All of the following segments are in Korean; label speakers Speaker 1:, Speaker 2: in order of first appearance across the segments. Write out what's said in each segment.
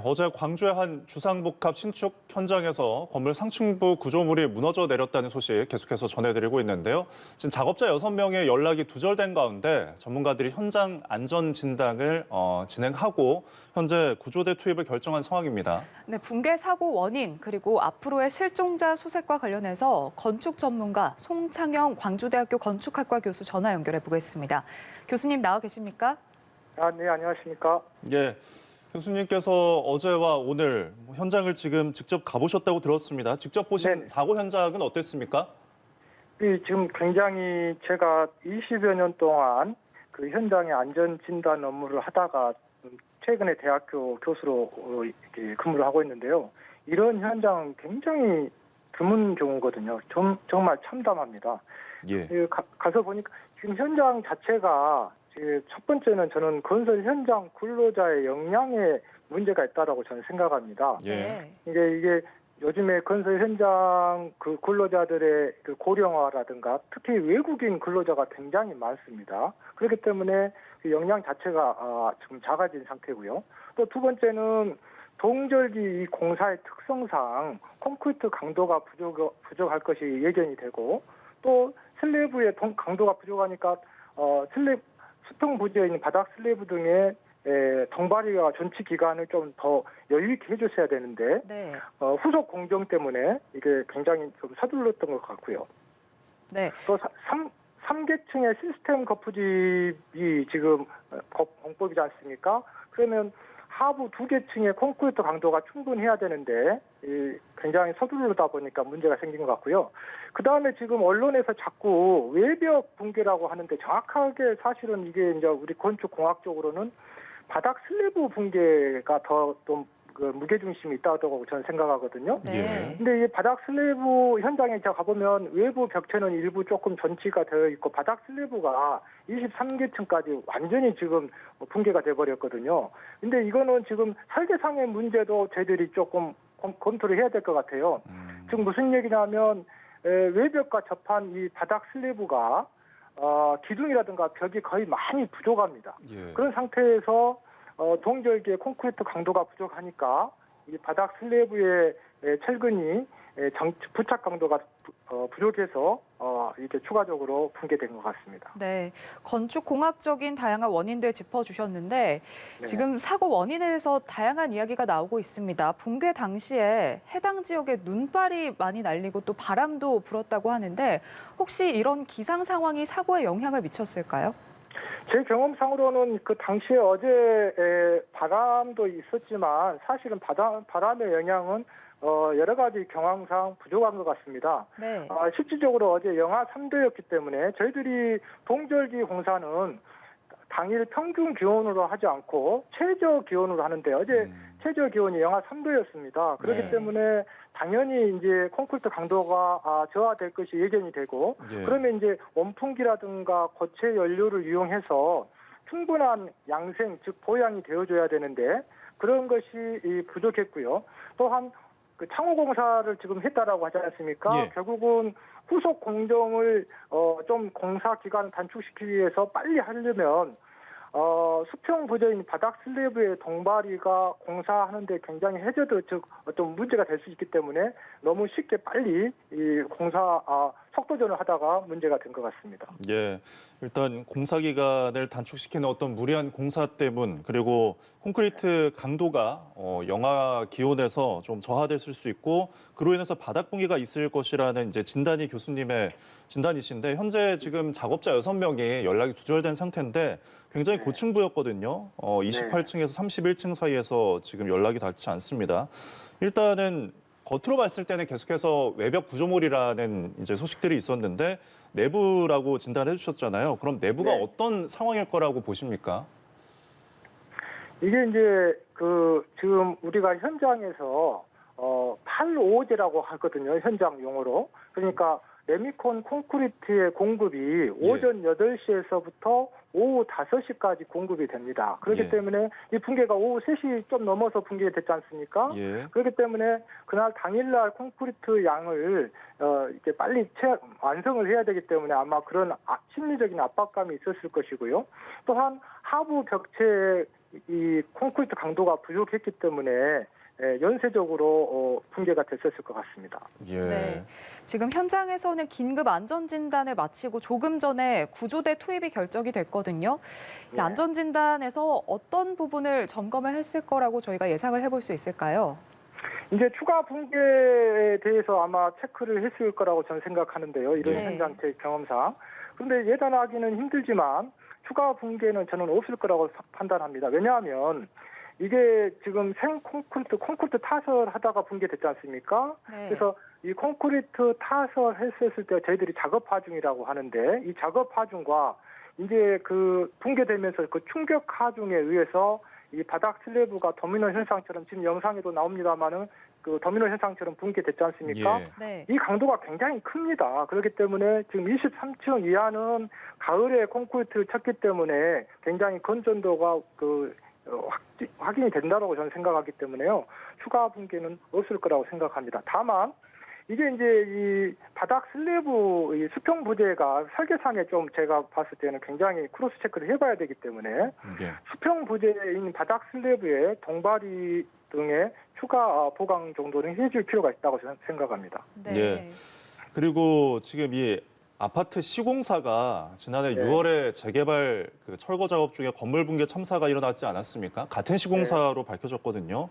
Speaker 1: 어제 광주의 한 주상복합 신축 현장에서 건물 상층부 구조물이 무너져 내렸다는 소식 계속해서 전해드리고 있는데요. 지금 작업자 6명의 연락이 두절된 가운데 전문가들이 현장 안전 진단을 진행하고 현재 구조대 투입을 결정한 상황입니다.
Speaker 2: 네, 붕괴 사고 원인 그리고 앞으로의 실종자 수색과 관련해서 건축 전문가 송창영 광주대학교 건축학과 교수 전화 연결해 보겠습니다. 교수님 나와 계십니까?
Speaker 3: 네, 안녕하십니까?
Speaker 1: 예. 교수님께서 어제와 오늘 현장을 지금 직접 가보셨다고 들었습니다. 직접 보신
Speaker 3: 네.
Speaker 1: 사고 현장은 어땠습니까?
Speaker 3: 지금 굉장히 제가 20여 년 동안 그 현장의 안전 진단 업무를 하다가 최근에 대학교 교수로 이렇게 근무를 하고 있는데요. 이런 현장은 굉장히 드문 경우거든요. 정말 참담합니다.
Speaker 1: 예.
Speaker 3: 가서 보니까 지금 현장 자체가 첫 번째는 저는 건설 현장 근로자의 역량에 문제가 있다라고 저는 생각합니다.
Speaker 1: 예.
Speaker 3: 이게 요즘에 건설 현장 그 근로자들의 그 고령화라든가 특히 외국인 근로자가 굉장히 많습니다. 그렇기 때문에 그 역량 자체가 지금 작아진 상태고요. 또 두 번째는 동절기 이 공사의 특성상 콘크리트 강도가 부족할 것이 예견이 되고 또 슬래브의 강도가 부족하니까 수평 부지에 있는 바닥 슬래브 등의 덩바리와 전치 기간을 좀 더 여유 있게 해줬어야 되는데
Speaker 2: 네.
Speaker 3: 후속 공정 때문에 이게 굉장히 좀 서둘렀던 것 같고요.
Speaker 2: 네.
Speaker 3: 또 3계층의 시스템 거푸집이 지금 공법이지 않습니까? 그러면 하부 2계층의 콘크리트 강도가 충분해야 되는데 굉장히 서두르다 보니까 문제가 생긴 것 같고요. 그다음에 지금 언론에서 자꾸 외벽 붕괴라고 하는데 정확하게 사실은 이게 이제 우리 건축공학적으로는 바닥 슬래브 붕괴가 더 좀 그 무게중심이 있다고 저는 생각하거든요.
Speaker 2: 네.
Speaker 3: 근데 이 바닥 슬래브 현장에 제가 가보면 외부 벽체는 일부 조금 전치가 되어 있고 바닥 슬래브가 23계층까지 완전히 지금 붕괴가 돼버렸거든요. 근데 이거는 지금 설계상의 문제도 저희들이 조금 검토를 해야 될 것 같아요. 지금 무슨 얘기냐면 외벽과 접한 이 바닥 슬래브가 기둥이라든가 벽이 거의 많이 부족합니다.
Speaker 1: 예.
Speaker 3: 그런 상태에서 동절기에 콘크리트 강도가 부족하니까 이 바닥 슬래브의 철근이 부착 강도가 부족해서 이게 추가적으로 붕괴된 것 같습니다.
Speaker 2: 네. 건축공학적인 다양한 원인들 짚어주셨는데
Speaker 3: 네.
Speaker 2: 지금 사고 원인에 대해서 다양한 이야기가 나오고 있습니다. 붕괴 당시에 해당 지역에 눈발이 많이 날리고 또 바람도 불었다고 하는데 혹시 이런 기상 상황이 사고에 영향을 미쳤을까요?
Speaker 3: 제 경험상으로는 그 당시에 어제 바람도 있었지만 사실은 바람의 영향은 여러 가지 경황상 부족한 것 같습니다.
Speaker 2: 네.
Speaker 3: 실질적으로 어제 영하 3도였기 때문에 저희들이 동절기 공사는 당일 평균 기온으로 하지 않고 최저 기온으로 하는데 어제 최저 기온이 영하 3도였습니다. 그렇기
Speaker 1: 네.
Speaker 3: 때문에 당연히 이제 콘크리트 강도가 저하될 것이 예견이 되고
Speaker 1: 예.
Speaker 3: 그러면 이제 원풍기라든가 고체 연료를 이용해서 충분한 양생 즉 보양이 되어줘야 되는데 그런 것이 부족했고요. 또한 그 창호 공사를 지금 했다라고 하지 않습니까?
Speaker 1: 예.
Speaker 3: 결국은 후속 공정을 좀 공사 기간을 단축시키기 위해서 빨리 하려면 수평 부재인 바닥 슬래브의 덩바리가 공사하는데 굉장히 해저드 즉 어떤 문제가 될 수 있기 때문에 너무 쉽게 빨리 이 공사 속도전을 하다가 문제가 된 것 같습니다.
Speaker 1: 예, 일단 공사 기간을 단축시키는 어떤 무리한 공사 때문 그리고 콘크리트 강도가 영하 기온에서 좀 저하됐을 수 있고 그로 인해서 바닥 붕괴가 있을 것이라는 이제 진단이 교수님의 진단이신데 현재 지금 작업자 6명이 연락이 두절된 상태인데 굉장히 고층부였거든요. 28층에서 31층 사이에서 지금 연락이 닿지 않습니다. 일단은 겉으로 봤을 때는 계속해서 외벽 구조물이라는 이제 소식들이 있었는데 내부라고 진단해 주셨잖아요. 그럼 내부가
Speaker 3: 네.
Speaker 1: 어떤 상황일 거라고 보십니까?
Speaker 3: 이게 이제 그 지금 우리가 현장에서 8-5제라고 하거든요. 현장 용어로. 그러니까 레미콘 콘크리트의 공급이 오전 8시에서부터 오후 5시까지 공급이 됩니다. 그렇기
Speaker 1: 예.
Speaker 3: 때문에 이 붕괴가 오후 3시 좀 넘어서 붕괴됐지 않습니까?
Speaker 1: 예.
Speaker 3: 그렇기 때문에 그날 당일날 콘크리트 양을 이렇게 빨리 완성을 해야 되기 때문에 아마 그런 심리적인 압박감이 있었을 것이고요. 또한 하부 벽체에 이 콘크리트 강도가 부족했기 때문에 연쇄적으로 붕괴가 됐었을 것 같습니다.
Speaker 1: 예.
Speaker 2: 네. 지금 현장에서는 긴급 안전진단을 마치고 조금 전에 구조대 투입이 결정이 됐거든요. 이
Speaker 3: 네.
Speaker 2: 안전진단에서 어떤 부분을 점검을 했을 거라고 저희가 예상을 해볼 수 있을까요?
Speaker 3: 이제 추가 붕괴에 대해서 아마 체크를 했을 거라고 저는 생각하는데요. 이런
Speaker 2: 네.
Speaker 3: 현장 제 경험상. 그런데 예단하기는 힘들지만 추가 붕괴는 저는 없을 거라고 판단합니다. 왜냐하면 이게 지금 생 콘크리트 타설하다가 붕괴됐지 않습니까?
Speaker 2: 네.
Speaker 3: 그래서 이 콘크리트 타설했었을 때 저희들이 작업 하중이라고 하는데 이 작업 하중과 이제 그 붕괴되면서 그 충격 하중에 의해서 이 바닥 슬래브가 도미노 현상처럼 지금 영상에도 나옵니다만은 그 도미노 현상처럼 붕괴됐지 않습니까?
Speaker 1: 예.
Speaker 2: 네.
Speaker 3: 이 강도가 굉장히 큽니다. 그렇기 때문에 지금 23층 이하는 가을에 콘크리트를 쳤기 때문에 굉장히 건전도가 확인이 된다고 저는 생각하기 때문에요. 추가 붕괴는 없을 거라고 생각합니다. 다만 이게 이제 이 바닥 슬래브 이 수평 부재가 설계상에 좀 제가 봤을 때는 굉장히 크로스 체크를 해봐야 되기 때문에
Speaker 1: 예.
Speaker 3: 수평 부재인 바닥 슬래브에 동바리 등의 추가 보강 정도는 해줄 필요가 있다고 저는 생각합니다.
Speaker 2: 네.
Speaker 1: 예. 그리고 지금 이 아파트 시공사가 지난해
Speaker 3: 네.
Speaker 1: 6월에 재개발 그 철거 작업 중에 건물 붕괴 참사가 일어났지 않았습니까? 같은 시공사로 밝혀졌거든요.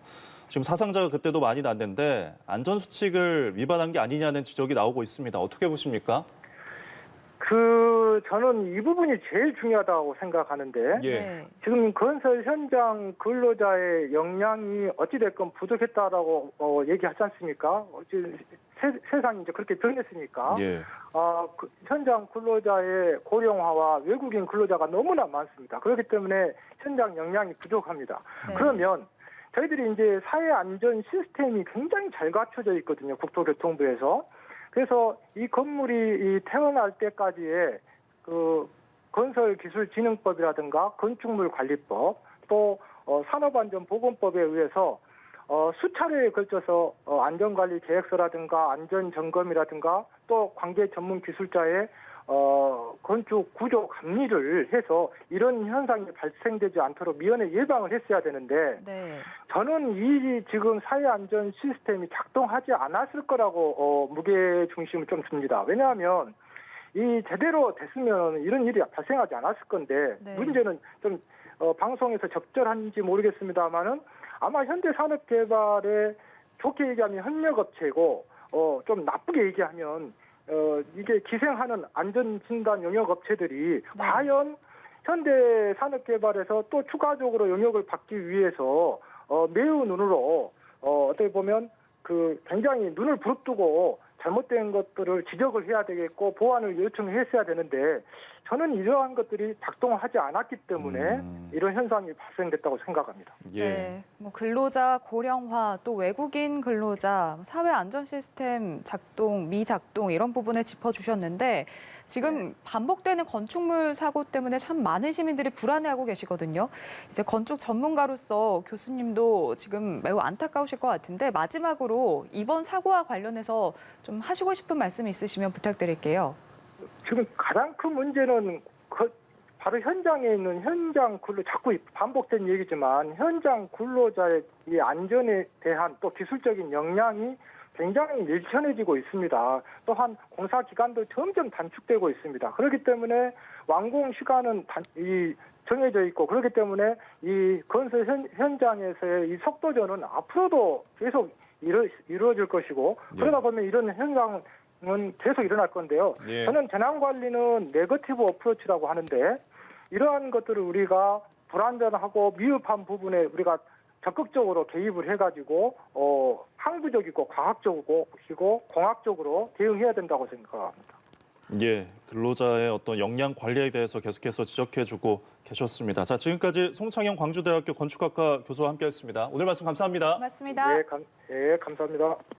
Speaker 1: 지금 사상자가 그때도 많이 났는데 안전 수칙을 위반한 게 아니냐는 지적이 나오고 있습니다. 어떻게 보십니까?
Speaker 3: 저는 이 부분이 제일 중요하다고 생각하는데
Speaker 1: 예.
Speaker 2: 네.
Speaker 3: 지금 건설 현장 근로자의 역량이 어찌됐건 부족했다라고 얘기하지 않습니까? 세상이 이제 그렇게 변했으니까
Speaker 1: 예.
Speaker 3: 현장 근로자의 고령화와 외국인 근로자가 너무나 많습니다. 그렇기 때문에 현장 역량이 부족합니다.
Speaker 2: 네.
Speaker 3: 그러면 저희들이 이제 사회 안전 시스템이 굉장히 잘 갖춰져 있거든요. 국토교통부에서. 그래서 이 건물이 태어날 때까지의 그 건설기술진흥법이라든가 건축물 관리법 또 산업안전보건법에 의해서 수차례에 걸쳐서 안전관리 계획서라든가 안전점검이라든가 또 관계 전문 기술자의 건축 구조 감리를 해서 이런 현상이 발생되지 않도록 미연에 예방을 했어야 되는데
Speaker 2: 네.
Speaker 3: 저는 이 지금 사회 안전 시스템이 작동하지 않았을 거라고 무게 중심을 좀 둡니다. 왜냐하면 이 제대로 됐으면 이런 일이 발생하지 않았을 건데
Speaker 2: 네.
Speaker 3: 문제는 좀 방송에서 적절한지 모르겠습니다만은 아마 현대산업개발에 좋게 얘기하면 협력업체고 좀 나쁘게 얘기하면 이게 기생하는 안전진단 영역업체들이
Speaker 2: 네.
Speaker 3: 과연 현대산업개발에서 또 추가적으로 영역을 받기 위해서 매우 눈으로 어떻게 보면 굉장히 눈을 부릅뜨고 잘못된 것들을 지적을 해야 되겠고 보완을 요청했어야 되는데 저는 이러한 것들이 작동하지 않았기 때문에 이런 현상이 발생됐다고 생각합니다.
Speaker 1: 예.
Speaker 2: 네. 뭐 근로자 고령화 또 외국인 근로자 사회 안전 시스템 작동 미작동 이런 부분을 짚어주셨는데 지금 반복되는 건축물 사고 때문에 참 많은 시민들이 불안해하고 계시거든요. 이제 건축 전문가로서 교수님도 지금 매우 안타까우실 것 같은데 마지막으로 이번 사고와 관련해서 좀 하시고 싶은 말씀 있으시면 부탁드릴게요.
Speaker 3: 지금 가장 큰 문제는 바로 현장에 있는 현장 근로 자꾸 반복된 얘기지만 현장 근로자의 이 안전에 대한 또 기술적인 역량이 굉장히 밀천해지고 있습니다. 또한 공사 기간도 점점 단축되고 있습니다. 그렇기 때문에 완공 시간은 정해져 있고 그렇기 때문에 이 건설 현장에서의 이 속도전은 앞으로도 계속 이루어질 것이고 그러다 보면 이런 현상은 계속 일어날 건데요.
Speaker 1: 예.
Speaker 3: 저는 재난관리는 네거티브 어프로치라고 하는데 이러한 것들을 우리가 불안전하고 미흡한 부분에 우리가 적극적으로 개입을 해가지고 항구적이고 과학적이고 공학적으로 대응해야 된다고 생각합니다.
Speaker 1: 예, 근로자의 어떤 역량 관리에 대해서 계속해서 지적해주고 계셨습니다. 자, 지금까지 송창영 광주대학교 건축학과 교수와 함께했습니다. 오늘 말씀 감사합니다.
Speaker 2: 고맙습니다.
Speaker 3: 네, 감사합니다.